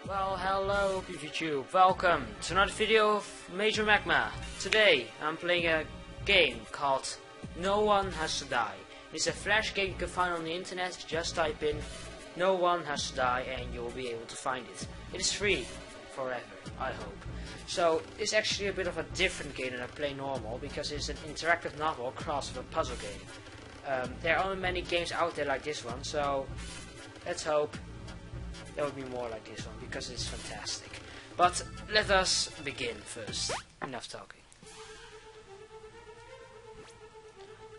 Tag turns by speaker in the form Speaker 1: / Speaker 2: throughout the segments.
Speaker 1: Well, hello PVTube, welcome to another video of Major Magma. Today I'm playing a game called No One Has to Die. It's a flash game you can find on the internet. Just type in No One Has to Die and you'll be able to find it. It is free forever, I hope. So it's actually a bit of a different game than I play normal, because it's an interactive novel crossed with a puzzle game. There aren't many games out there like this one, so let's hope there will be more like this one, because it's fantastic. But let us begin first. Enough talking.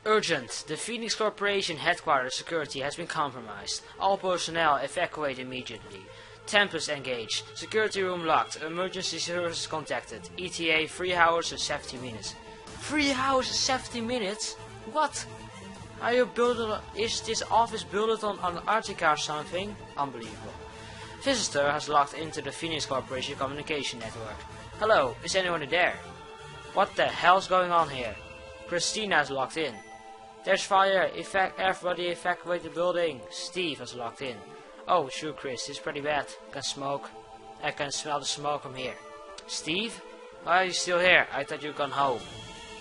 Speaker 1: Urgent. The Phoenix Corporation headquarters security has been compromised. All personnel evacuate immediately. Tempest engaged. Security room locked. Emergency services contacted. ETA 3 hours and 70 minutes. 3 hours and 70 minutes? What? Are you built? Is this office built on Antarctica or something? Unbelievable. Visitor has logged into the Phoenix Corporation communication network. Hello, is anyone there? What the hell's going on here? Christina is logged in. There's fire. Everybody evacuate the building. Steve has logged in. Oh, sure, Chris, it's pretty bad. I can smell the smoke from here. Steve? Why are you still here? I thought you'd gone home.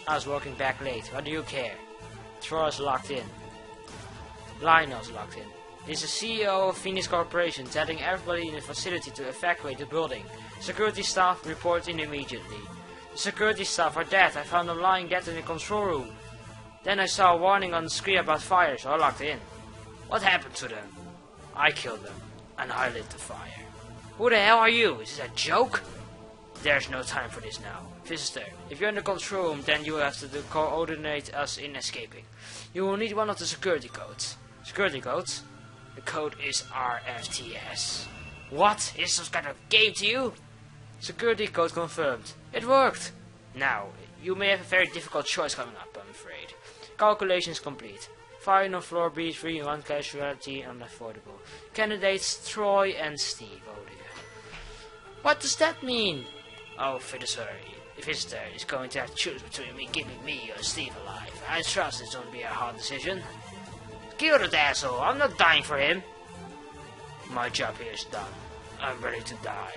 Speaker 1: I was working back late. What do you care? Troy's logged in. Lionel's logged in. This is the CEO of Phoenix Corporation telling everybody in the facility to evacuate the building. Security staff report in immediately. The security staff are dead. I found them lying dead in the control room. Then I saw a warning on the screen about fire, so I logged in. What happened to them? I killed them, and I lit the fire. Who the hell are you? Is this a joke? There's no time for this now. Visitor, if you're in the control room, then you will have to coordinate us in escaping. You will need one of the security codes. Security codes? The code is RFTS. What? Is some kind of game to you? Security code confirmed. It worked! Now, you may have a very difficult choice coming up, I'm afraid. Calculations complete. Fire on floor B3, 1 casualty, unavoidable. Candidates Troy and Steve. Oh dear. What does that mean? Oh, Visitor is going to have to choose between me keeping me or Steve alive. I trust this won't be a hard decision. Kill that asshole. I'm not dying for him. My job here is done. I'm ready to die.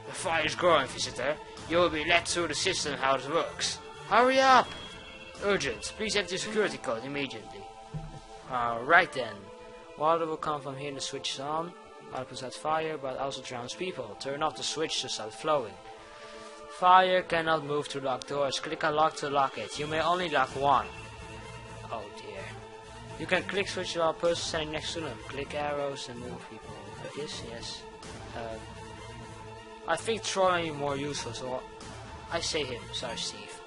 Speaker 1: The fire is growing, Visitor. You will be led through the system how it works. Hurry up! Urgent. Please enter the security code immediately. Alright then. Water will come from here and the switch is on. Water puts out fire, but also drowns people. Turn off the switch to start flowing. Fire cannot move through locked doors. Click on lock to lock it. You may only lock one. Oh dear. You can click switch while a person standing next to them. Click arrows and move people. Like this, yes. I think Troy may be more useful, so I say him. Sorry, Steve.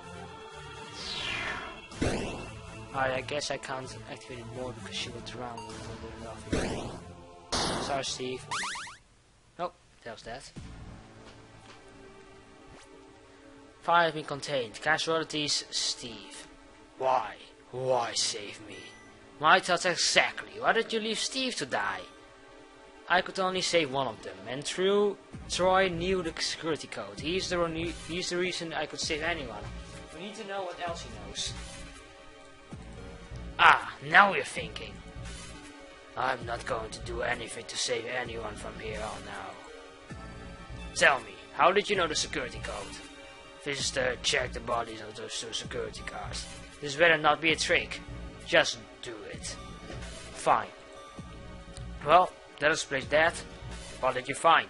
Speaker 1: Alright, I guess I can't activate it more because she will drown when we're enough. Sorry, Steve. Nope, that was that. Fire has been contained. Casualties, Steve. Why? Why save me? My thoughts exactly. Why did you leave Steve to die? I could only save one of them, and Troy knew the security code. He's the reason I could save anyone. We need to know what else he knows. Ah, now you're thinking. I'm not going to do anything to save anyone from here on now. Tell me, how did you know the security code? Visitor, check the bodies of those two security guards. This better not be a trick. Just do it. Fine. Well, that explains that. What did you find?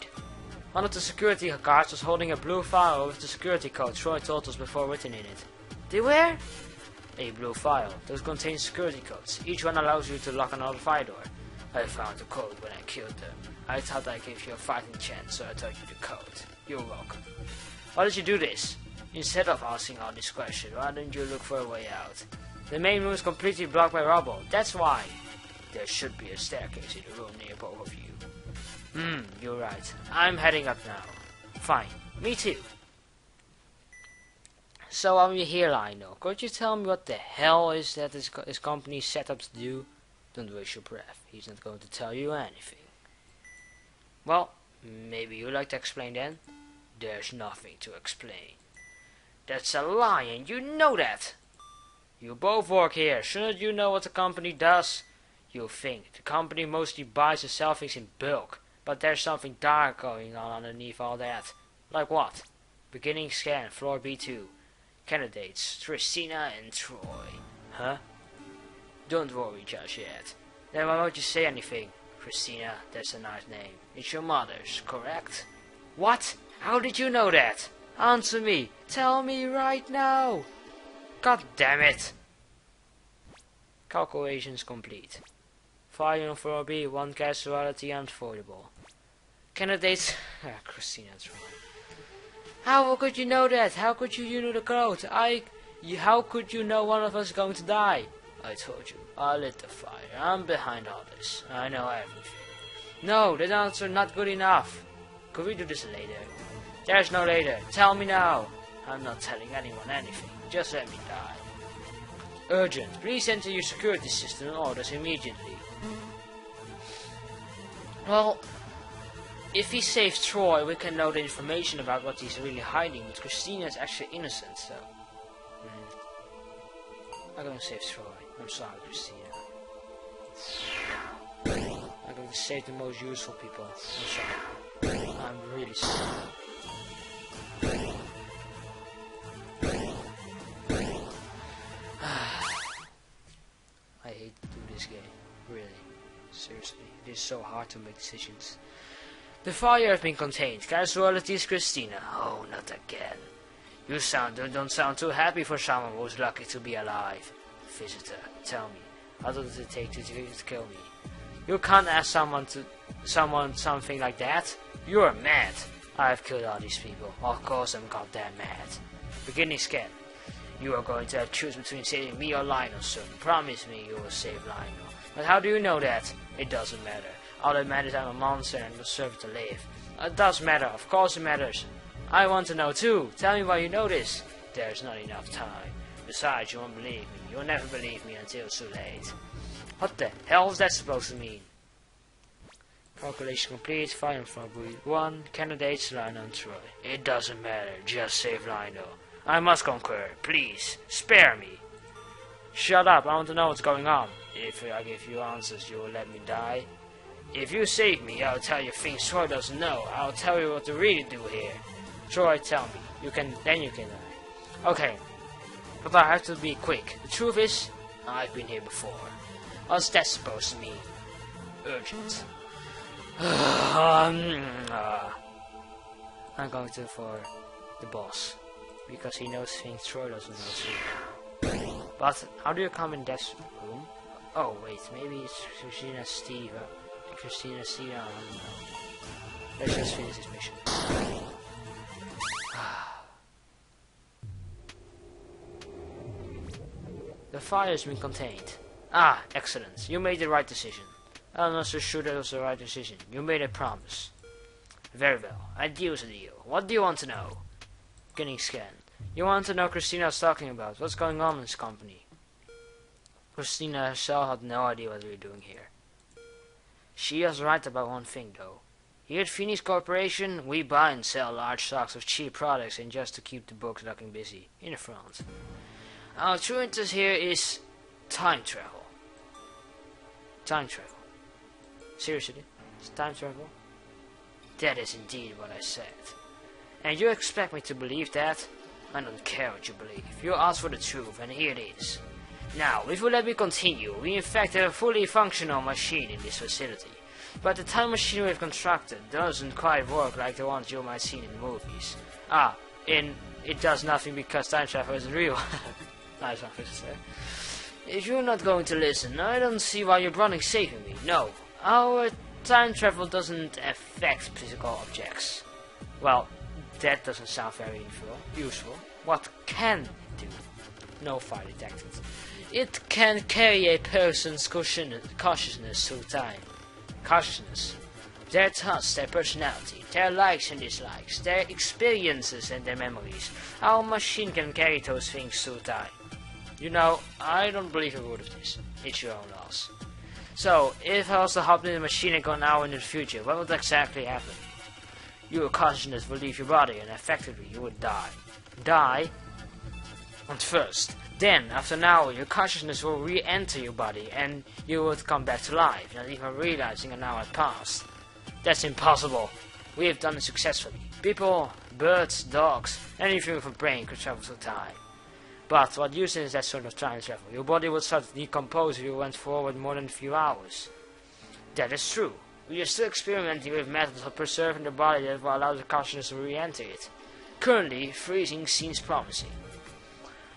Speaker 1: One of the security guards was holding a blue file with the security code Troy told us before written in it. They were? A blue file. Those contain security codes. Each one allows you to lock another fire door. I found the code when I killed them. I thought I'd give you a fighting chance, so I told you the code. You're welcome. Why did you do this? Instead of asking all these questions, why didn't you look for a way out? The main room is completely blocked by rubble. That's why. There should be a staircase in the room near both of you. You're right. I'm heading up now. Fine. Me too. So I'm here, Lionel. Could you tell me what the hell is that his company set up to do? Don't waste your breath. He's not going to tell you anything. Well, maybe you'd like to explain then? There's nothing to explain. That's a lie, and you know that. You both work here. Shouldn't you know what the company does? You think the company mostly buys and sells things in bulk. But there's something dark going on underneath all that. Like what? Beginning scan, floor B2. Candidates, Christina and Troy. Huh? Don't worry just yet. Then why won't you say anything? Christina, that's a nice name. It's your mother's, correct? What? How did you know that? Answer me. Tell me right now. God damn it. Calculations complete. Fire on floor B, 1 casualty unavoidable. Candidates... Christina, Troy. How could you know that? How could you know the code? How could you know one of us is going to die? I told you. I lit the fire. I'm behind all this. I know everything. No, that answer not good enough. Could we do this later? There's no later. Tell me now. I'm not telling anyone anything. Just let me die. Urgent. Please enter your security system and orders immediately. Well, if he saves Troy, we can know the information about what he's really hiding, but Christina is actually innocent, so... I'm gonna save Troy. I'm sorry, Christina. I'm going to save the most useful people. I'm sorry. I'm really sorry. I hate to do this game. Really. Seriously. It is so hard to make decisions. The fire has been contained. Casualties, Christina. Oh, not again. You don't sound too happy for someone who's lucky to be alive. Visitor, tell me, how does it take to kill me? You can't ask someone something like that. You're mad. I've killed all these people. Of course I'm goddamn mad. Beginning scan. You are going to have to choose between saving me or Lionel soon. Promise me you will save Lionel. But how do you know that? It doesn't matter. All that matters is I'm a monster and deserve to live. It does matter. Of course it matters. I want to know too. Tell me why you know this. There's not enough time. Besides, you won't believe me. You'll never believe me until it's too late. What the hell is that supposed to mean? Calculation complete. Fire from 1. Candidates, Lionel and Troy. It doesn't matter. Just save Lionel. I must concur. Please, spare me. Shut up. I want to know what's going on. If I give you answers, you will let me die. If you save me, I'll tell you things Troy doesn't know. I'll tell you what to really do here. Troy, tell me. Then you can die. Okay. But I have to be quick. The truth is, I've been here before. What's that supposed to mean? Urgent. I'm going to for the boss. Because he knows things Troy doesn't know too. But how do you come in that room? Oh wait, maybe it's Christina Steve. Christina Steve, I don't know. Let's just finish this mission. The fire has been contained. Ah, excellent. You made the right decision. I'm not so sure that was the right decision. You made a promise. Very well. A deal's a deal. What do you want to know? Beginning scan. You want to know Christina's talking about. What's going on in this company? Christina herself had no idea what we were doing here. She was right about one thing though. Here at Phoenix Corporation, we buy and sell large stocks of cheap products and just to keep the books looking busy. In the front. Our true interest here is time travel. Time travel. Seriously? It's time travel? That is indeed what I said. And you expect me to believe that? I don't care what you believe. You asked for the truth, and here it is. Now, if you let me continue, we in fact have a fully functional machine in this facility. But the time machine we've constructed doesn't quite work like the ones you might see in the movies. It does nothing because time travel isn't real. Nice one, Officer. If you're not going to listen, I don't see why you're running saving me. No, our time travel doesn't affect physical objects. Well, that doesn't sound very useful. What can it do? No fire detected. It can carry a person's consciousness through time. Consciousness. Their thoughts, their personality, their likes and dislikes, their experiences and their memories. Our machine can carry those things through time. You know, I don't believe a word of this. It's your own loss. So, if I was to hop in the machine and go an hour into the future, what would exactly happen? Your consciousness would leave your body and effectively you would die. Die? At first. Then, after an hour, your consciousness will re-enter your body and you would come back to life, not even realizing an hour had passed. That's impossible. We have done it successfully. People, birds, dogs, anything with a brain could travel through time. But what use is that sort of time travel? Your body would start to decompose if you went forward more than a few hours. That is true. We are still experimenting with methods of preserving the body that will allow the consciousness to re-enter it. Currently, freezing seems promising.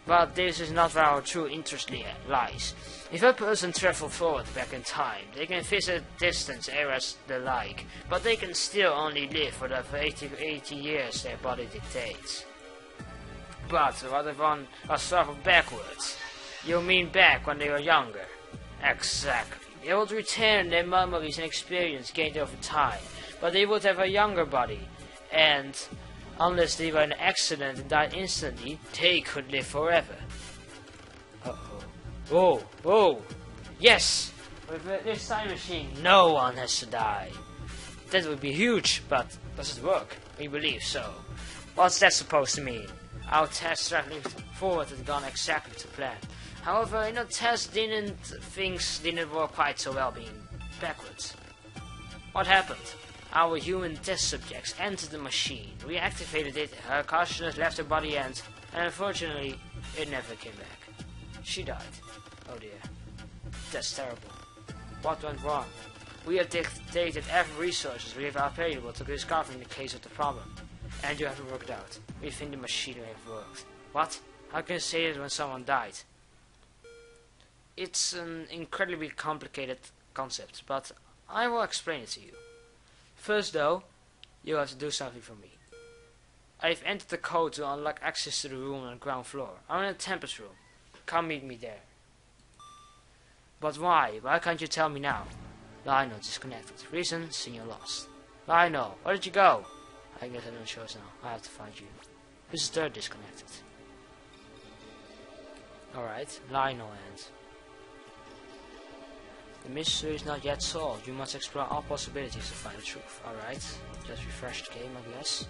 Speaker 1: But this is not where our true interest lies. If a person travels forward back in time, they can visit distant eras they like, but they can still only live for the 80 years their body dictates. But what if one was traveled backwards? You mean back when they were younger? Exactly. They would retain their memories and experience gained over time, but they would have a younger body, and unless they were in an accident and died instantly, they could live forever. Uh-oh. Oh! Yes! With this time machine, no one has to die. That would be huge, but does it work? We believe so. What's that supposed to mean? Our test traveling forward had gone exactly to plan. However, in a test, things didn't work quite so well being backwards. What happened? Our human test subjects entered the machine. We activated it, her consciousness left her body and unfortunately, it never came back. She died. Oh dear. That's terrible. What went wrong? We have dictated every resources we have available to discovering the case of the problem. And you haven't worked out. We think the machinery have worked. What? How can you say it when someone died? It's an incredibly complicated concept, but I will explain it to you. First though, you have to do something for me. I've entered the code to unlock access to the room on the ground floor. I'm in the Tempest room. Come meet me there. But why? Why can't you tell me now? Lionel disconnected. Reason, signal lost. Lionel, where did you go? I guess I don't choose now. I have to find you. Who's the third disconnected? Alright, Lionel and... The mystery is not yet solved. You must explore all possibilities to find the truth. Alright, just refresh the game, I guess.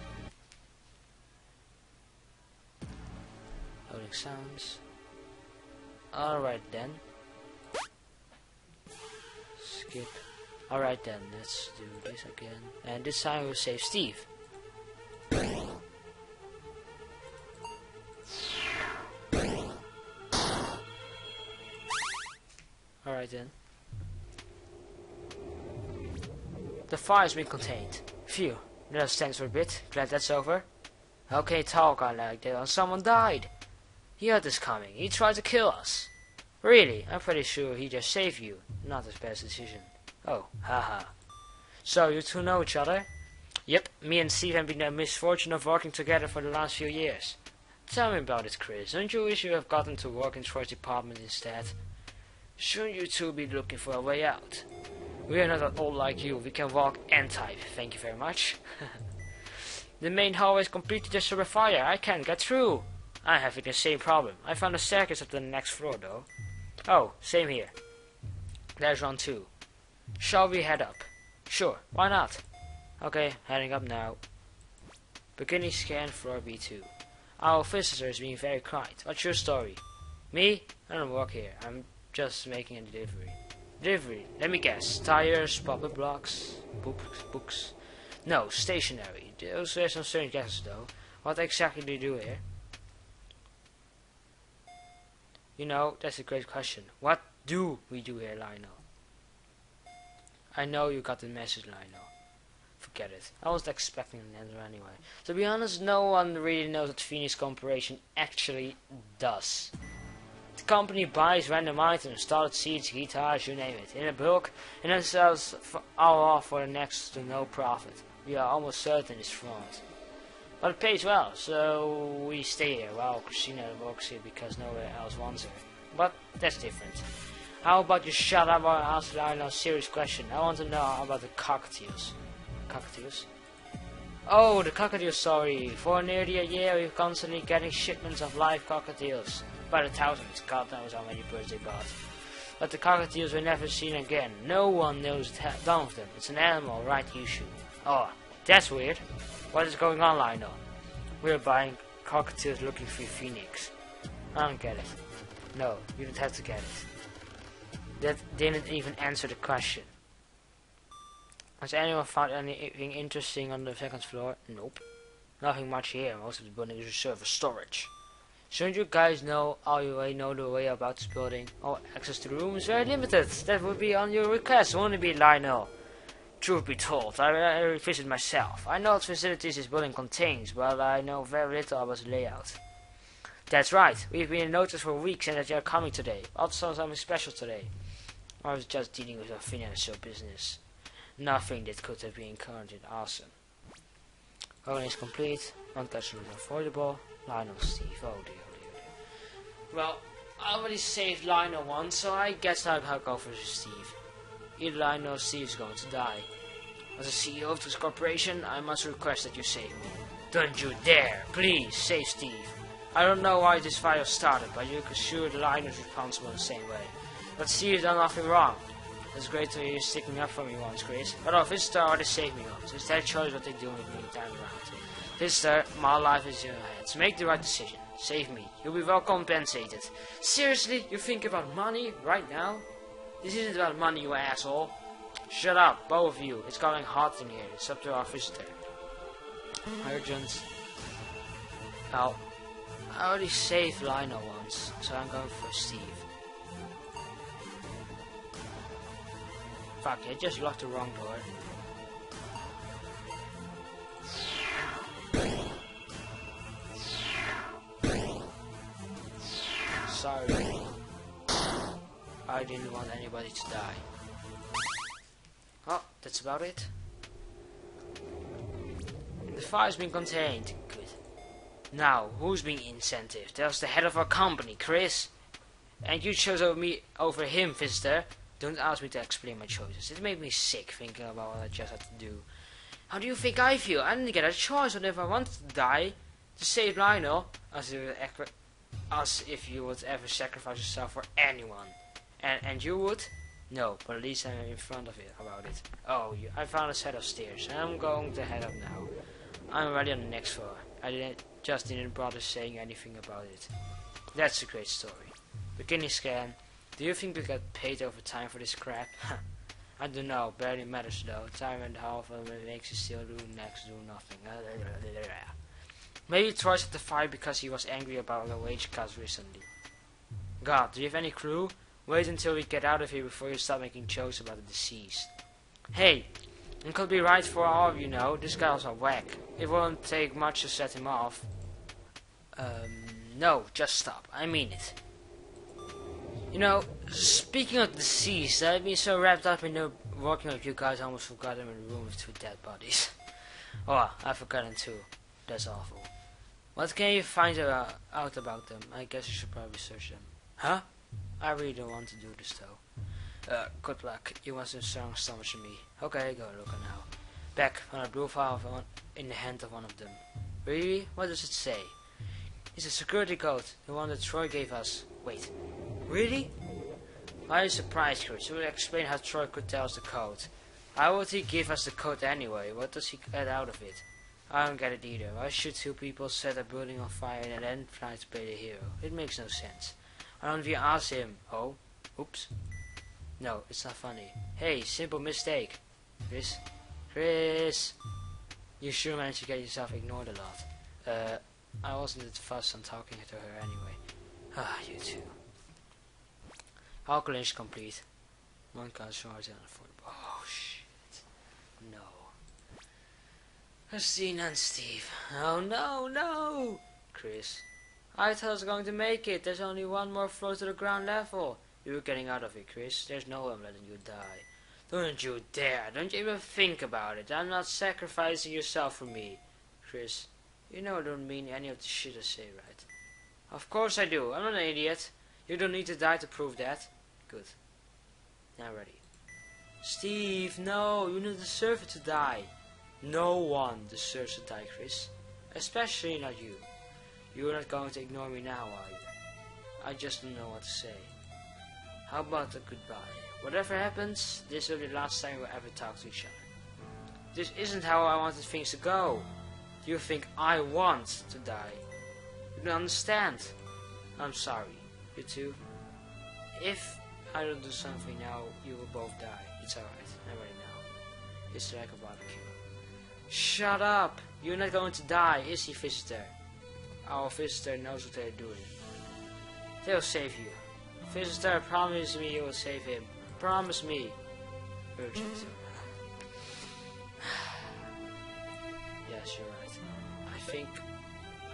Speaker 1: Loading sounds. Alright then. Skip. Alright then, let's do this again. And this time we'll save Steve. Alright then. The fire's been contained. Phew, let us stand for a bit. Glad that's over. How can you talk like that when someone died? He had this coming. He tried to kill us. Really? I'm pretty sure he just saved you. Not his best decision. Oh, haha. So, you two know each other? Yep, me and Steve have been the misfortune of working together for the last few years. Tell me about it, Chris. Don't you wish you have gotten to work in Troy's department instead? Shouldn't you two be looking for a way out? We are not at all like you. We can walk and type. Thank you very much. The main hallway is completely destroyed by fire. I can't get through. I'm having the same problem. I found a staircase at the next floor though. Oh, same here. There's one too. Shall we head up? Sure, why not? Okay, heading up now. Beginning scan floor B2. Our visitor is being very quiet. What's your story? Me? I don't work here. I'm just making a delivery. Delivery? Let me guess. Tires, puppet blocks, books. No, stationery. Those are some strange guesses though. What exactly do you do here? You know, that's a great question. What do we do here, Lionel? I know you got the message, Lionel. Forget it. I wasn't expecting an answer anyway. To be honest, no one really knows what Phoenix Corporation actually does. The company buys random items, started seeds, guitars, you name it, in a bulk, and then sells all off for next to no profit. We are almost certain it's fraud. But it pays well, so we stay here while Christina works here because nowhere else wants her. But that's different. How about you shut up or ask Lionel a serious question? I want to know about the cockatiels. Cockatiels? Oh, the cockatiel story. For nearly a year we've constantly getting shipments of live cockatiels. By the thousands, God knows how many birds they bought. But the cockatiels were never seen again. No one knows what's done with them. It's an animal right issue. Oh, that's weird. What is going on, Lionel? We're buying cockatiels looking for Phoenix. I don't get it. No, you don't have to get it. That didn't even answer the question. Has anyone found anything interesting on the second floor? Nope. Nothing much here. Most of the building is reserved for storage. Shouldn't you guys know the way about this building? Oh, access to the room is very limited. That would be on your request, won't it be, Lionel? Truth be told, I revisit myself. I know what facilities this building contains, but I know very little about the layout. That's right. We've been in notice for weeks and that you're coming today. Also something special today. I was just dealing with a financial business. Nothing that could have been currently awesome. Rolling is complete. One customer is avoidable. Lionel, Steve. Oh dear, oh dear, oh dear. Well, I already saved Lionel once, so I guess I'll go for Steve. Either Lionel or Steve is going to die. As a CEO of this corporation, I must request that you save me. Don't you dare! Please, save Steve. I don't know why this fire started, but you can sure the Lionel is responsible in the same way. But Steve has done nothing wrong. It's great to hear you sticking up for me once, Chris. But our visitor already saved me once. It's their choice what they do with me time around. Visitor, my life is in your hands. Make the right decision. Save me. You'll be well compensated. Seriously? You think about money right now? This isn't about money, you asshole. Shut up, both of you. It's going hot in here. It's up to our visitor. Urgent. Well, I already saved Lionel once, so I'm going for Steve. Fuck, I just locked the wrong door. Sorry. I didn't want anybody to die. Oh, that's about it. The fire's been contained. Good. Now, who's being incentive? That was the head of our company, Chris. And you chose over him, visitor. Don't ask me to explain my choices. It made me sick thinking about what I just had to do. How do you think I feel? I didn't get a choice on if I wanted to die. To save Lionel. As if you would ever sacrifice yourself for anyone. And you would? No, but at least I'm in front of it about it. Oh, I found a set of stairs. I'm going to head up now. I'm already on the next floor. I just didn't bother saying anything about it. That's a great story. Beginning scan. Do you think we get paid overtime for this crap? I don't know, barely matters though. Time and a half of it makes you still do next do nothing. Maybe Troy set the fire because he was angry about the wage cuts recently. God, do you have any clue? Wait until we get out of here before you start making jokes about the deceased. Hey, it could be right for all of you know. This guy was a whack. It won't take much to set him off. No, just stop. I mean it. You know, speaking of deceased, I've been so wrapped up in working with you guys I almost forgot I'm in a room with 2 dead bodies. Oh, I've forgotten too. That's awful. What can you find out about them? I guess you should probably search them. Huh? I really don't want to do this though. Good luck. You want some strong stomach to me. Okay, go look now. Back on a blue file in the hand of one of them. Really? What does it say? It's a security code, the one that Troy gave us. Wait. Really? Why are you surprised, Chris? You will explain how Troy could tell us the code. Why would he give us the code anyway? What does he get out of it? I don't get it either. Why should 2 people set a building on fire and then try to play the hero? It makes no sense. Why don't we ask him? Oh? Oops. No, it's not funny. Hey, simple mistake. Chris! You sure managed to get yourself ignored a lot. I wasn't at fuss on talking to her anyway. Ah, you two. Calculation complete. 1 card short and affordable. Oh shit. No. Christina and Steve. Oh no, no! Chris. I thought I was going to make it. There's only 1 more floor to the ground level. You're getting out of it, Chris. There's no one letting you die. Don't you dare. Don't you even think about it. I'm not sacrificing yourself for me. Chris, you know I don't mean any of the shit I say, right? Of course I do. I'm not an idiot. You don't need to die to prove that. Good. Now ready. Steve, no. You don't deserve to die. No one deserves to die, Chris. Especially not you. You're not going to ignore me now, are you? I just don't know what to say. How about a goodbye? Whatever happens, this will be the last time we'll ever talk to each other. This isn't how I wanted things to go. You think I want to die. You don't understand. I'm sorry. You too. If I don't do something now, you will both die. It's alright. I'm ready now. It's like a barbecue. Shut up! You're not going to die, is he, visitor? Our visitor knows what they're doing. They'll save you. Visitor, promise me you will save him. Promise me. Urgent. Yes, you're right. I think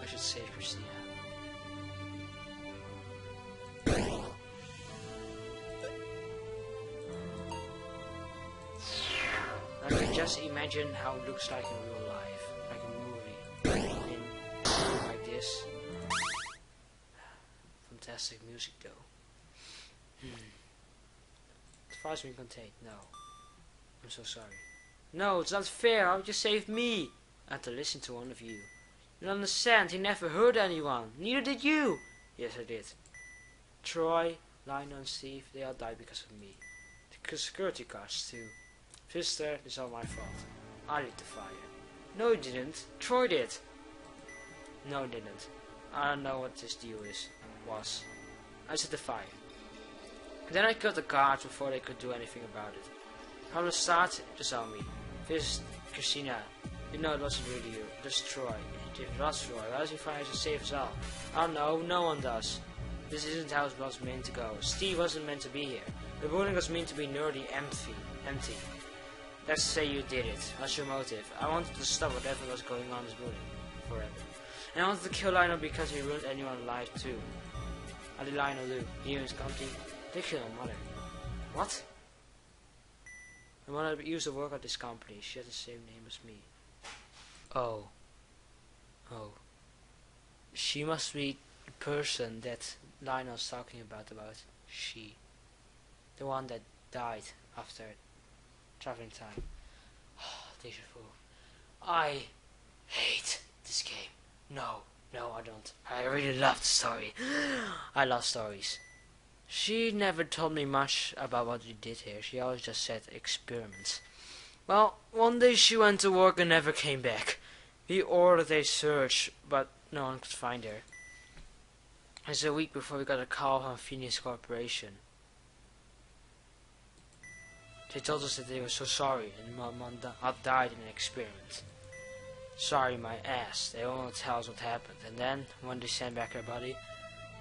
Speaker 1: I should save Christina. I can just imagine how it looks like in real life, like a movie, like this. Fantastic music though. As far as we can take, no. I'm so sorry. No, it's not fair, how would you save me? I had to listen to one of you. You don't understand, he never hurt anyone. Neither did you. Yes, I did. Troy, Lionel and Steve, they all died because of me. The security guards too. Visitor, this is all my fault. I lit the fire. No, you didn't. Troy did. No, I didn't. I don't know what this deal was. I set the fire. Then I killed the guards before they could do anything about it. From the start, it was on me. This Christina. You know it wasn't really you. It was Troy. It was Troy. Why does he find to save us all? I don't know. No one does. This isn't how it was meant to go. Steve wasn't meant to be here. The building was meant to be nerdy, empty. Let's say you did it. What's your motive? I wanted to stop whatever was going on in this building. Forever. And I wanted to kill Lionel because he ruined anyone's life too. How did Lionel do? He and his company? They killed my mother. What? My mother used to work at this company. She had the same name as me. Oh. She must be the person that Lionel's talking about she. The one that died after traveling time. Deja vu. I hate this game. No, I don't. I really love the story. I love stories. She never told me much about what we did here. She always just said experiments. Well, one day she went to work and never came back. We ordered a search, but no one could find her. It's a week before we got a call from Phoenix Corporation. They told us that they were so sorry and Mom had died in an experiment. Sorry my ass, they won't tell us what happened. And then, when they sent back her body,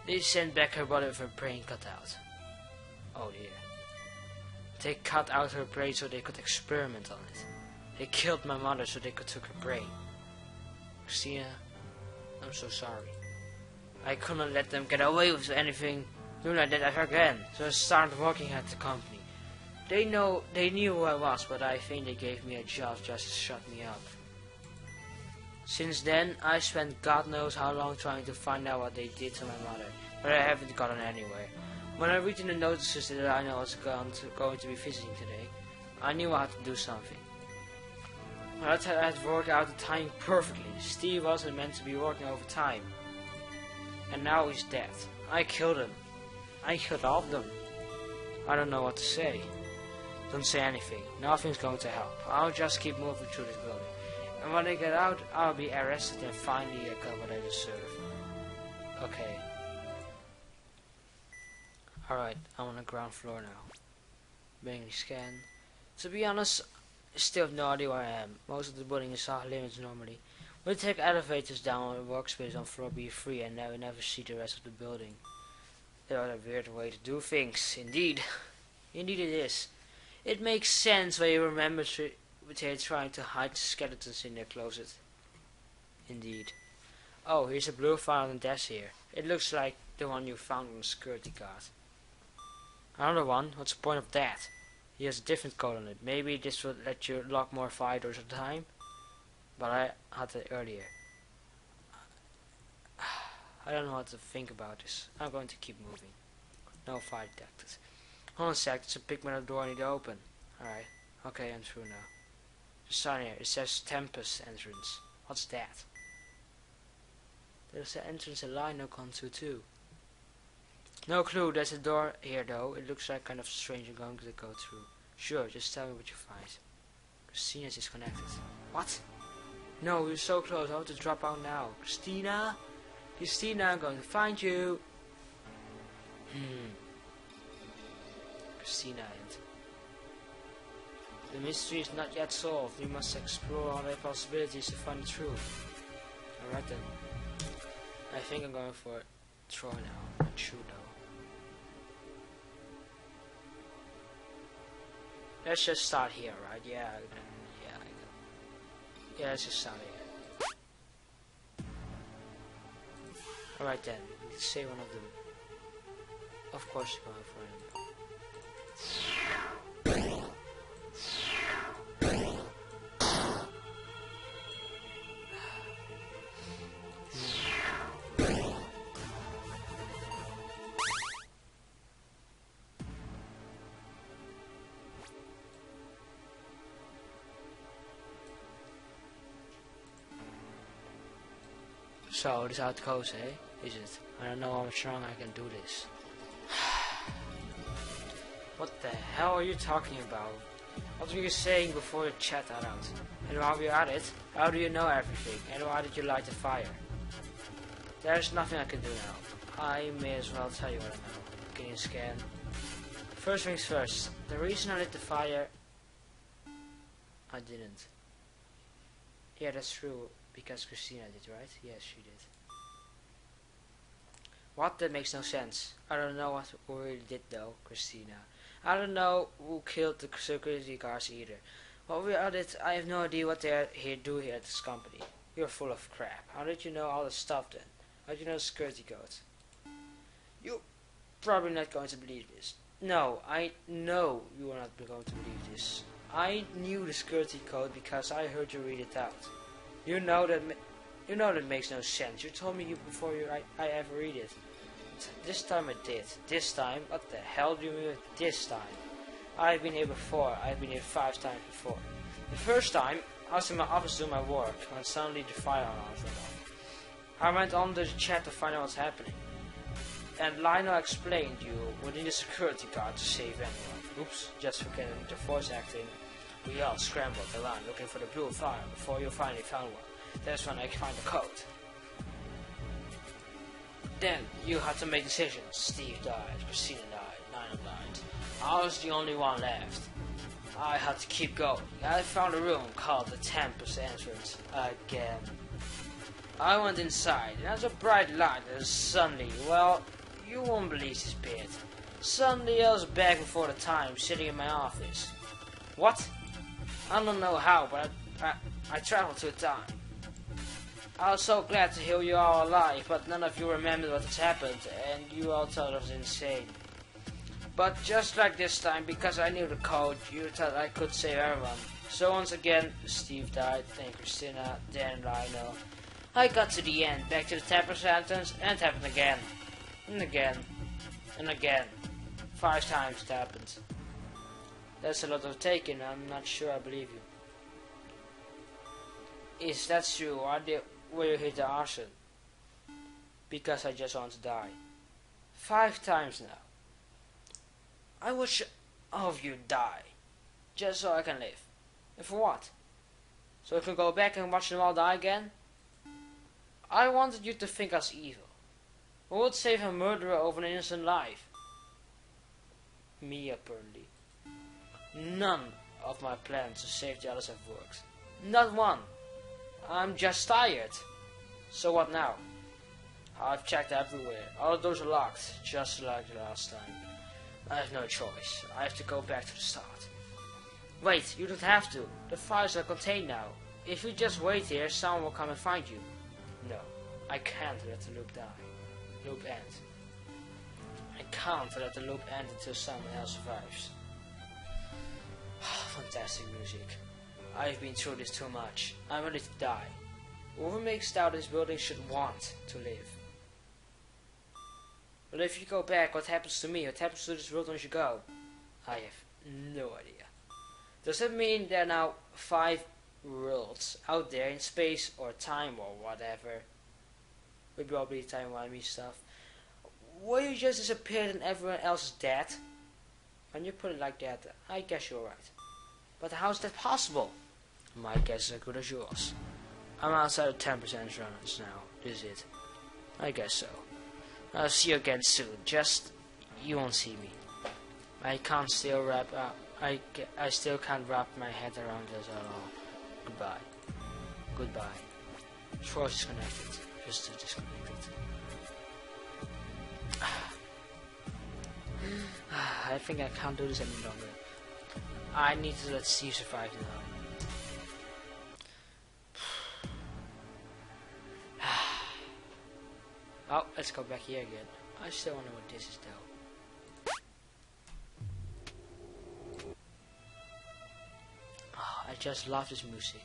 Speaker 1: they sent back her body with her brain cut out. Oh dear. They cut out her brain so they could experiment on it. They killed my mother so they could take her brain. Christina, I'm so sorry. I couldn't let them get away with anything doing like that ever again, so I started working at the company. They knew who I was, but I think they gave me a job just to shut me up. Since then, I spent God knows how long trying to find out what they did to my mother, but I haven't gotten anywhere. When I read in the notices that I know I was going to be visiting today, I knew I had to do something. I had worked out the time perfectly. Steve wasn't meant to be working overtime. And now he's dead. I killed him. I killed all of them. I don't know what to say. Don't say anything. Nothing's going to help. I'll just keep moving through this building. And when I get out, I'll be arrested and finally get what I deserve. Okay. Alright, I'm on the ground floor now. Manually scan. To be honest, I still have no idea where I am. Most of the building is off limits normally. We take elevators down the workspace on floor B3 and now we never see the rest of the building. That's a weird way to do things. Indeed. Indeed it is. It makes sense when you remember they're trying to hide the skeletons in their closet. Indeed. Oh, here's a blue file on the desk here. It looks like the one you found on the security guard. Another one? What's the point of that? He has a different code on it. Maybe this will let you lock more fire doors at a time? But I had it earlier. I don't know what to think about this. I'm going to keep moving. No fire detected. Hold on a sec, there's a big metal door I need to open. Alright. Okay, I'm through now. There's a sign here. It says Tempest entrance. What's that? There's an entrance in line no gone to too. No clue, there's a door here though. It looks like kind of strange I'm going to go through. Sure, just tell me what you find. Christina's disconnected. What? No, you're so close, I want to drop out now. Christina? Christina, I'm going to find you. Christina and The mystery is not yet solved. We must explore all the possibilities to find the truth. Alright then. I think I'm going for throw now, not shoot though. Let's just start here, right? Yeah, let's just start here. Alright then, let's say one of them. Of course you're going for him. So, this is how it goes, eh? Is it? I don't know how strong I can do this. What the hell are you talking about? What were you saying before you chat that out? And while we're at it, how do you know everything? And why did you light the fire? There's nothing I can do now. I may as well tell you what I know. Can you scan? First things first. The reason I lit the fire... I didn't. Yeah, that's true. Because Christina did, right? Yes, she did. What? That makes no sense. I don't know what we really did though, Christina. I don't know who killed the security guards either. What we did, I have no idea what they're here do here at this company. You're full of crap. How did you know all this stuff then? How did you know the security codes? You're probably not going to believe this. No, I know you are not going to believe this. I knew the security code because I heard you read it out. You know that makes no sense. You told me before I ever read it. This time I did. This time? What the hell do you mean with this time? I've been here before. I've been here 5 times before. The first time, I was in my office doing my work when suddenly the fire alarm went off. I went on to the chat to find out what's happening. And Lionel explained you would need a security guard to save anyone. Oops, just forgetting the voice acting. We all scrambled around looking for the blue fire before you finally found one. That's when I found the code. Then you had to make decisions. Steve died, Christina died, Nina died. I was the only one left. I had to keep going. I found a room called the Tempest entrance again. I went inside and there was a bright light and suddenly, well, you won't believe this bit. Suddenly I was back before the time sitting in my office. What? I don't know how, but I traveled to a time. I was so glad to hear you all alive, but none of you remembered what has happened, and you all thought it was insane. But just like this time, because I knew the code, you thought I could save everyone. So once again, Steve died, then Christina, then Lionel. I got to the end, back to the Tempest entrance, and it happened again. And again. And again. 5 times it happened. That's a lot of taking. I'm not sure I believe you. Is that true? Were you hit the arson? Because I just want to die. 5 times now. I wish all of you die. Just so I can live. And for what? So I can go back and watch them all die again? I wanted you to think us evil. Who would save a murderer over an innocent life? Me, apparently. None of my plans to save the others have worked. Not one. I'm just tired. So what now? I've checked everywhere. All of those are locked, just like the last time. I have no choice. I have to go back to the start. Wait, you don't have to. The files are contained now. If you just wait here, someone will come and find you. No, I can't let the loop die. Loop end. I can't let the loop end until someone else survives. Fantastic music. I've been through this too much. I'm ready to die. Whoever makes it out of this building should want to live. But if you go back, what happens to me? What happens to this world once you go? I have no idea. Does that mean there are now 5 worlds out there in space or time or whatever? Would probably time-wimey stuff. Will you just disappear and everyone else is dead? When you put it like that, I guess you're right. But how is that possible? My guess is as good as yours. I'm outside of 10% runners now. This is it. I guess so. I'll see you again soon. Just, you won't see me. I can't still wrap I still can't wrap my head around this at all. Goodbye. Goodbye. Force disconnected. Just disconnected. I think I can't do this any longer. I need to let Steve survive now. Oh, let's go back here again. I still wonder what this is though. Oh, I just love this music.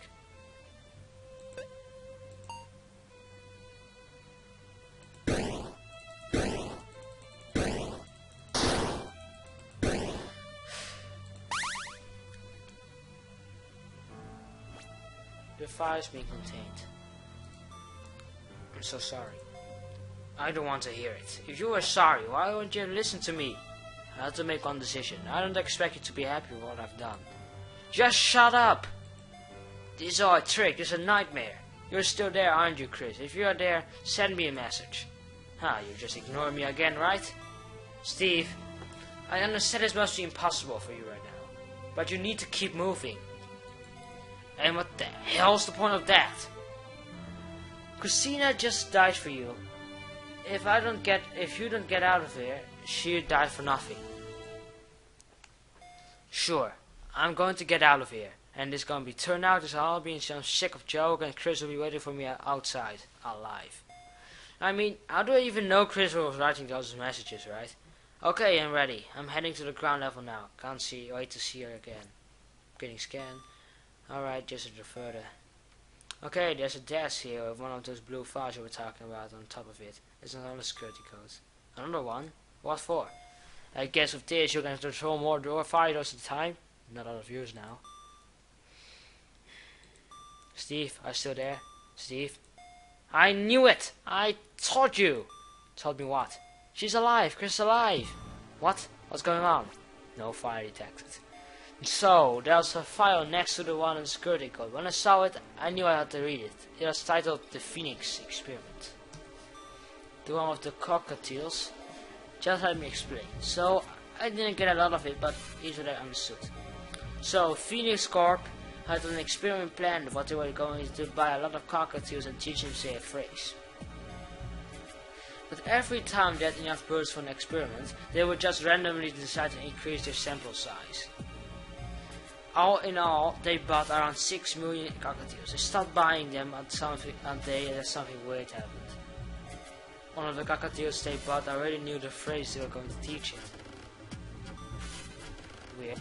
Speaker 1: The fire is being contained. I'm so sorry. I don't want to hear it. If you were sorry, why wouldn't you listen to me? I had to make one decision. I don't expect you to be happy with what I've done. Just shut up! This is all a trick. This is a nightmare. You're still there, aren't you, Chris? If you are there, send me a message. You just ignore me again, right? Steve, I understand this must be impossible for you right now. But you need to keep moving. And what the hell's the point of that? Christina just died for you. If you don't get out of here, she died for nothing. Sure, I'm going to get out of here. And it's going to be turned out as I'll be in some sick of joke and Chris will be waiting for me outside, alive. I mean, how do I even know Chris was writing those messages, right? Okay, I'm ready. I'm heading to the ground level now. Wait to see her again. Getting scanned. Alright, just a bit further. Okay, there's a desk here with one of those blue files you were talking about on top of it. There's another security code. Another one? What for? I guess with this you can control more door files at a time. Not out of use now. Steve, are you still there? Steve? I knew it! I told you! Told me what? She's alive! Chris is alive! What? What's going on? No fire detected. So, there's a file next to the one in the security code. When I saw it, I knew I had to read it. It was titled The Phoenix Experiment. The one with the cockatiels. Just let me explain. So, I didn't get a lot of it, but easily understood. So, Phoenix Corp had an experiment planned, what they were going to buy a lot of cockatiels and teach them to say a phrase. But every time they had enough birds for an experiment, they would just randomly decide to increase their sample size. All in all, they bought around 6 million cockatiels. They stopped buying them until something weird happened. One of the cockatiels they bought already knew the phrase they were going to teach him. Weird.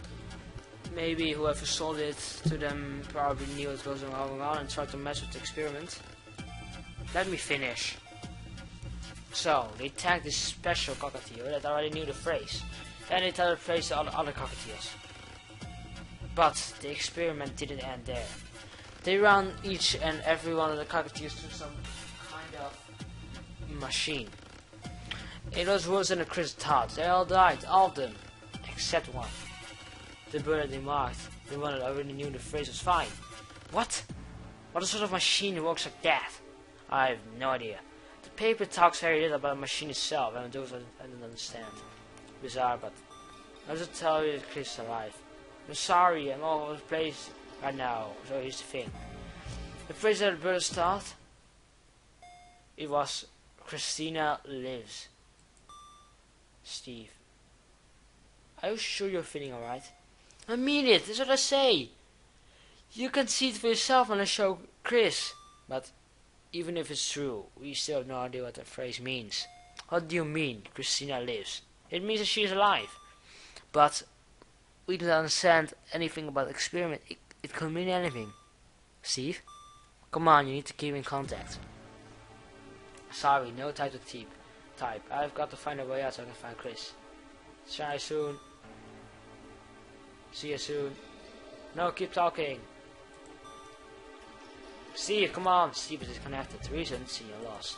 Speaker 1: Maybe whoever sold it to them probably knew what was going on and tried to mess with the experiment. Let me finish. So, they tagged this special cockatiel that already knew the phrase. And they told the phrase to all the other cockatiels. But the experiment didn't end there. They ran each and every one of the cockatiels through some kind of machine. It was worse than the Chris thought. They all died, all of them, except one. The bird they marked, the one that already knew the phrase, was fine. What? What sort of machine works like that? I have no idea. The paper talks very little about the machine itself, and I don't understand. Bizarre, but I'll just tell you that Chris is alive. I'm sorry, I'm all over the place right now, so here's the thing. The phrase that the birds thought, it was, Christina lives. Steve, are you sure you're feeling alright? I mean it, that's what I say. You can see it for yourself when I show Chris. But even if it's true, we still have no idea what that phrase means. What do you mean, Christina lives? It means that she is alive. But we don't understand anything about the experiment. It could mean anything. Steve? Come on, you need to keep in contact. Sorry, no time to type. I've got to find a way out so I can find Chris. Try soon. See you soon. No, keep talking. Steve, come on. Steve is disconnected. Reason, see you lost.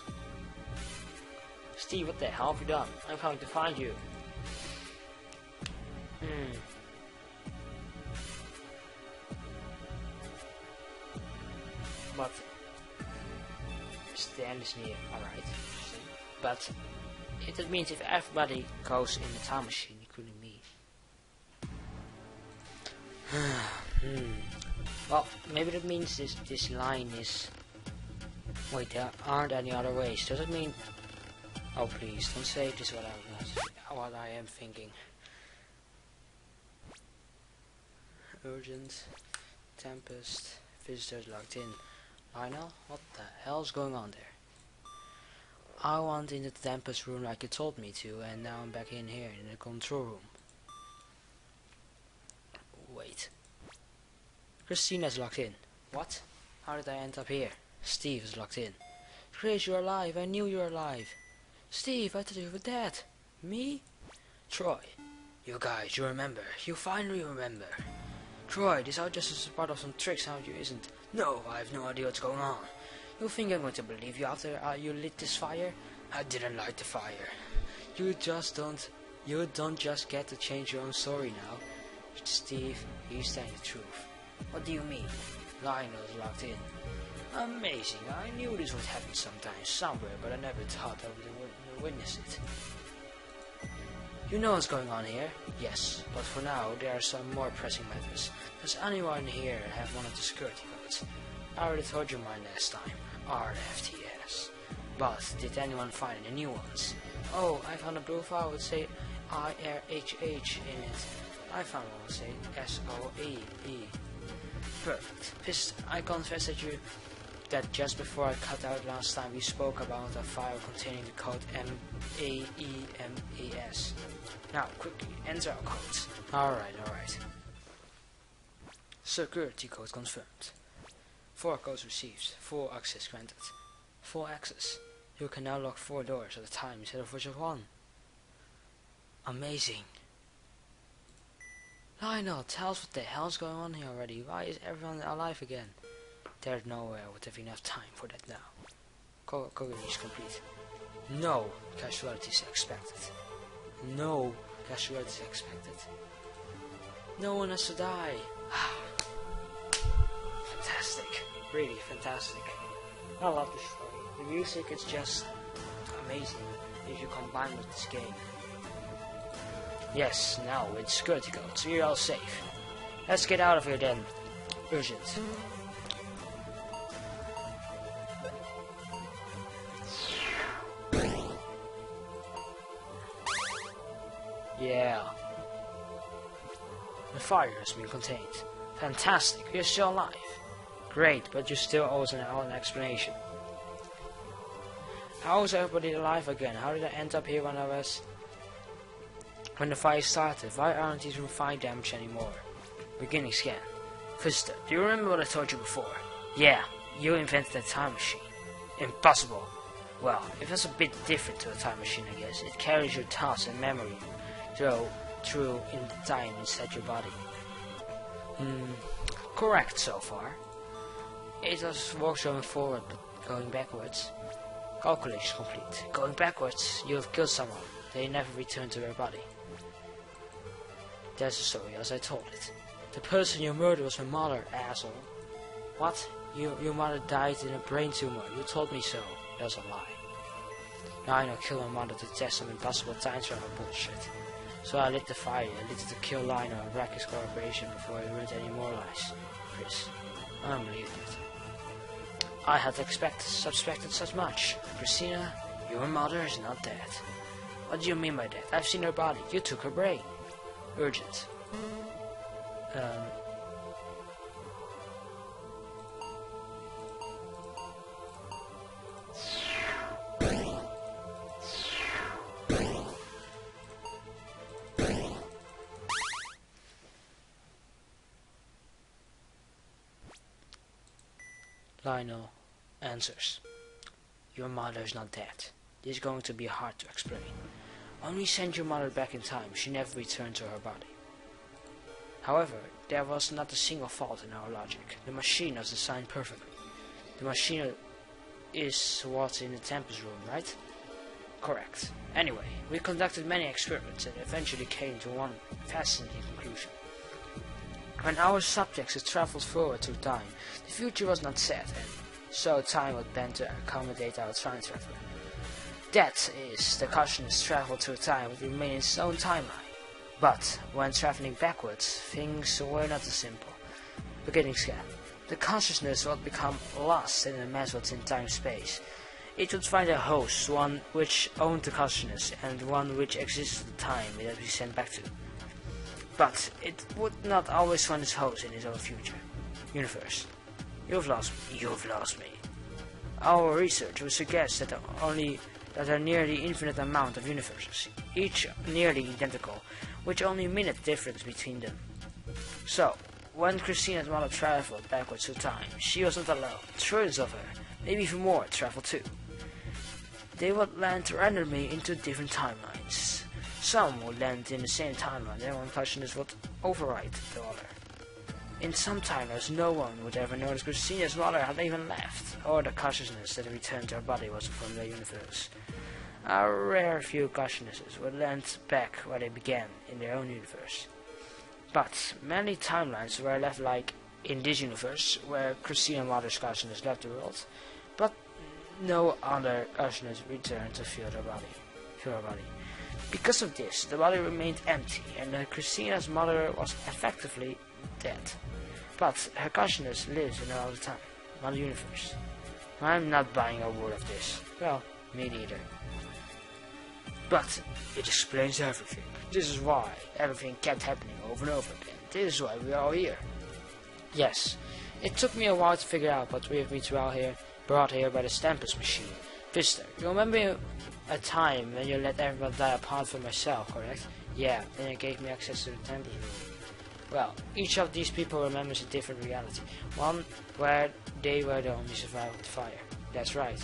Speaker 1: Steve, what the hell have you done? I'm coming to find you. But the end is near, alright. But that means if everybody goes in the time machine, including me. Well, maybe that means this line is... Wait, there aren't any other ways. Does it mean... Oh, please, don't say this what I am thinking. Urgent, Tempest, visitors locked in. Lionel, what the hell's going on there? I went into the Tempest room like you told me to, and now I'm back in here in the control room. Wait. Christina's locked in. What? How did I end up here? Steve is locked in. Chris, you're alive. I knew you were alive. Steve, I thought you were dead. Me? Troy. You guys, you remember. You finally remember. Troy, this out just as part of some tricks, how you isn't? No, I have no idea what's going on. You think I'm going to believe you after you lit this fire? I didn't light the fire. You don't just get to change your own story now. Steve, he's telling the truth. What do you mean? Lionel's locked in. Amazing, I knew this would happen sometime, somewhere, but I never thought I would witness it. You know what's going on here? Yes, but for now there are some more pressing matters. Does anyone here have one of the security codes? I already told you mine last time. RFTS. But did anyone find any new ones? Oh, I found a blue file with say IRHH in it. I found one with say SOEE. Perfect. Pissed, I confess that just before I cut out last time we spoke about a file containing the code MAEMAS. Now, quickly, enter our codes. Alright. Security code confirmed. 4 codes received, 4 access granted. 4 access. You can now lock 4 doors at a time instead of just 1. Amazing. Lionel, tell us what the hell's going on here already. Why is everyone alive again? There's nowhere I would have enough time for that now. Code is complete. No casualties expected. No casualties expected. No one has to die. Fantastic. Really fantastic. I love this story. The music is just amazing if you combine with this game. Yes, now with security codes, we're all safe. Let's get out of here then. Urgent. Yeah. The fire has been contained. Fantastic, we're still alive. Great, but you still owe us an explanation. How is everybody alive again? How did I end up here when the fire started? Why aren't these room fire damaged anymore? Beginning scan. Visitor, do you remember what I told you before? Yeah, you invented a time machine. Impossible. Well, it was a bit different to a time machine, I guess. It carries your thoughts and memory through in time inside your body. Correct so far. It was works going forward, but going backwards. Calculation complete. Going backwards, you have killed someone. They never return to their body. That's the story as I told it. The person you murdered was my mother, asshole. What? Your mother died in a brain tumor. You told me so. That's a lie. Now I know kill my mother to test some impossible time travel bullshit. So I lit the fire. I lit it to kill Lionel and wreck his corporation before he ruined any more lives. Chris, I don't believe it. I had suspected such much. Christina, your mother is not dead. What do you mean by that? I've seen her body. You took her brain. Urgent. Lionel answers. Your mother is not dead. This is going to be hard to explain. When we sent your mother back in time, she never returned to her body. However, there was not a single fault in our logic. The machine was designed perfectly. The machine is what's in the Tempest room, right? Correct. Anyway, we conducted many experiments and eventually came to one fascinating conclusion. When our subjects had traveled forward through time, the future was not set, and so time would bend to accommodate our time travel. That is, the consciousness traveled through time would remain in its own timeline. But when traveling backwards, things were not as simple. Beginning scan. The consciousness would become lost in a mess within time-space. It would find a host, one which owned the consciousness, and one which existed at the time it had been sent back to. But it would not always find its host in its own future. Universe. You've lost me. You've lost me. Our research would suggest that there are nearly infinite amount of universes, each nearly identical, with only a minute difference between them. So, when Christina's mother traveled backwards through time, she was not alone. Trillions of her, maybe even more, traveled too. They would land randomly into different timelines. Some would land in the same timeline, and one consciousness would override the other. In some timelines, no one would ever notice Christina's mother had even left, or the consciousness that returned to her body was from the universe. A rare few consciousnesses would land back where they began, in their own universe. But many timelines were left like in this universe, where Christina's mother's consciousness left the world, but no other consciousness returned to fill her body. Because of this, the body remained empty, and Christina's mother was effectively dead. But her consciousness lives in another time, another universe. I'm not buying a word of this. Well, me neither. But it explains everything. This is why everything kept happening over and over again. This is why we are all here. Yes, it took me a while to figure out, but we have been brought here by the Stampus machine. Visitor, you remember a time when you let everyone die apart from myself, correct? Yeah, then it gave me access to the Tempest room. Well, each of these people remembers a different reality. One where they were the only survivor of the fire. That's right.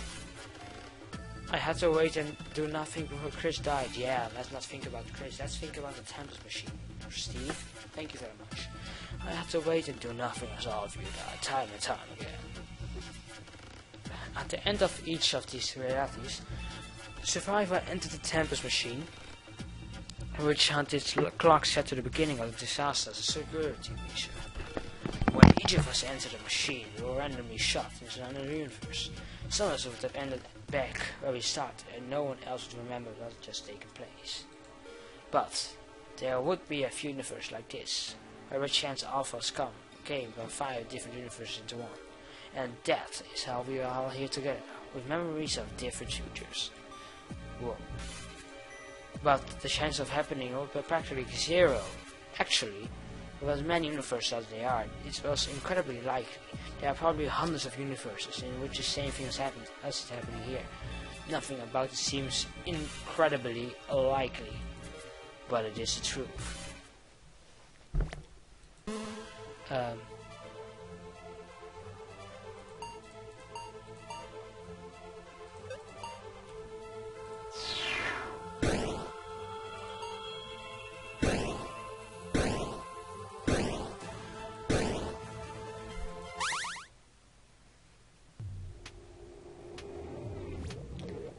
Speaker 1: I had to wait and do nothing before Chris died. Yeah, let's not think about Chris. Let's think about the Tempest machine. Steve, thank you very much. I had to wait and do nothing as all of you died, time and time again. At the end of each of these realities, the survivor entered the Tempest machine, which had its clock set to the beginning of the disaster as a security measure. When each of us entered the machine, we were randomly shot into another universe. Some of us would have ended back where we started, and no one else would remember what had just taken place. But there would be a few universes like this, where a chance all of us came from 5 different universes into one. And that is how we are all here together, with memories of different futures. Whoa. But the chance of happening would be practically zero. Actually, with as many universes as there are, it was incredibly likely. There are probably hundreds of universes in which the same thing has happened as is happening here. Nothing about it seems incredibly likely, but it is the truth.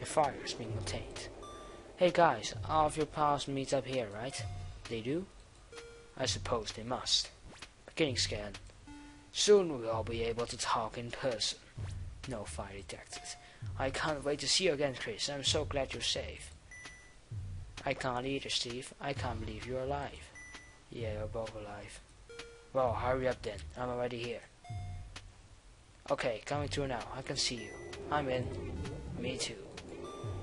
Speaker 1: Fire is being obtained. Hey guys, all of your pals meet up here, right? They do? I suppose they must. Beginning scan. Soon we'll all be able to talk in person. No fire detected. I can't wait to see you again, Chris. I'm so glad you're safe. I can't either, Steve. I can't believe you're alive. Yeah, you're both alive. Well, hurry up then. I'm already here. Okay, coming through now. I can see you. I'm in. Me too.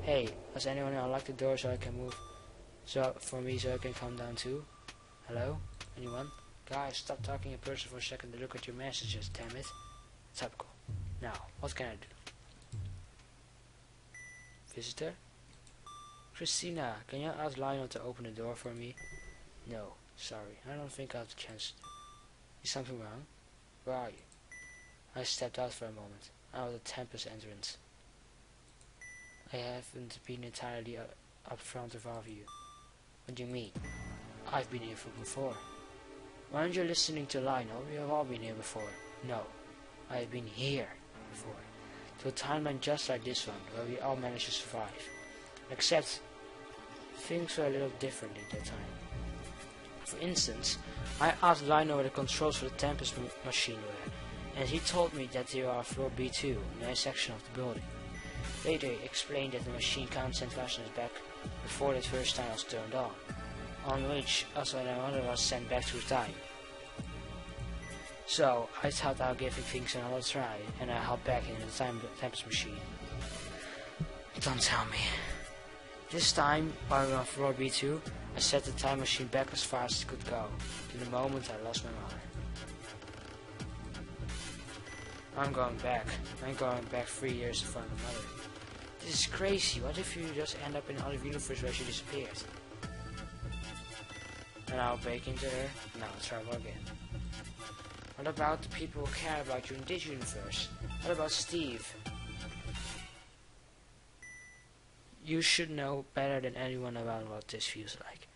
Speaker 1: Hey, does anyone unlock the door so I can move? So I can come down too? Hello? Anyone? Guys, stop talking in person for a second to look at your messages, damn it. Typical. Now, what can I do? Visitor? Christina, can you ask Lionel to open the door for me? No, sorry, I don't think I have the chance to. Is something wrong? Where are you? I stepped out for a moment. I was at the Tempest entrance. I haven't been entirely up front with all of you. What do you mean? I've been here before. Why aren't you listening to Lionel? We have all been here before. No, I have been here before. To a timeline just like this one, where we all managed to survive. Except, things were a little different at that time. For instance, I asked Lionel where the controls for the Tempest machine were, and he told me that they are on floor B2, in a section of the building. Later he explained that the machine can't send consciousness back before the first time was turned on. on which also my mother was sent back through time. So I thought I'll give things another try, and I hopped back in the time machine. Don't tell me. This time, while we were on floor B2, I set the time machine back as far as it could go, to the moment I lost my mother. I'm going back 3 years to find my mother. This is crazy. What if you just end up in another universe where she disappeared? And I'll break into her, and I'll travel again. What about the people who care about you in this universe? What about Steve? You should know better than anyone about what this feels like.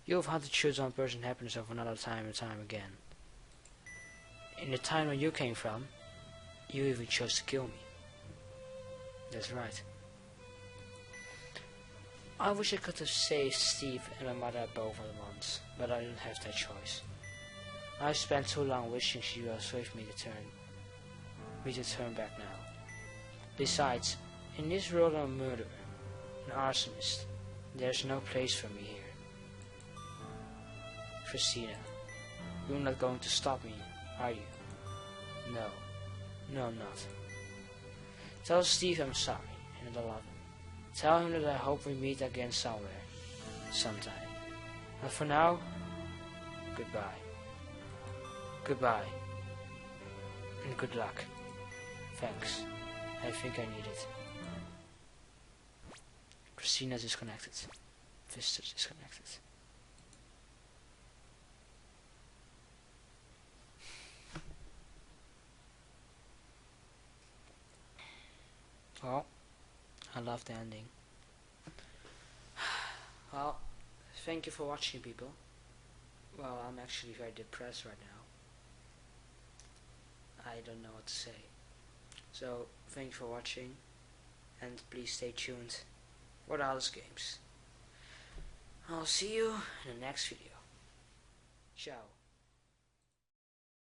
Speaker 1: You have had to choose one person's happiness over another time and time again. In the time where you came from, you even chose to kill me. That's right. I wish I could have saved Steve and my mother both at once, but I didn't have that choice. I've spent too long wishing she was with me to turn back now. Besides, in this world I'm a murderer, an arsonist. There's no place for me here. Christina, you're not going to stop me, are you? No. No, I'm not. Tell Steve I'm sorry, and I love him. Tell him that I hope we meet again somewhere, sometime. And for now, goodbye. Goodbye. And good luck. Thanks. I think I need it. Christina's disconnected. Visitor's disconnected. Well, I love the ending. Well, thank you for watching, people. Well, I'm actually very depressed right now. I don't know what to say. So, thank you for watching, and please stay tuned for the Alice games. I'll see you in the next video. Ciao.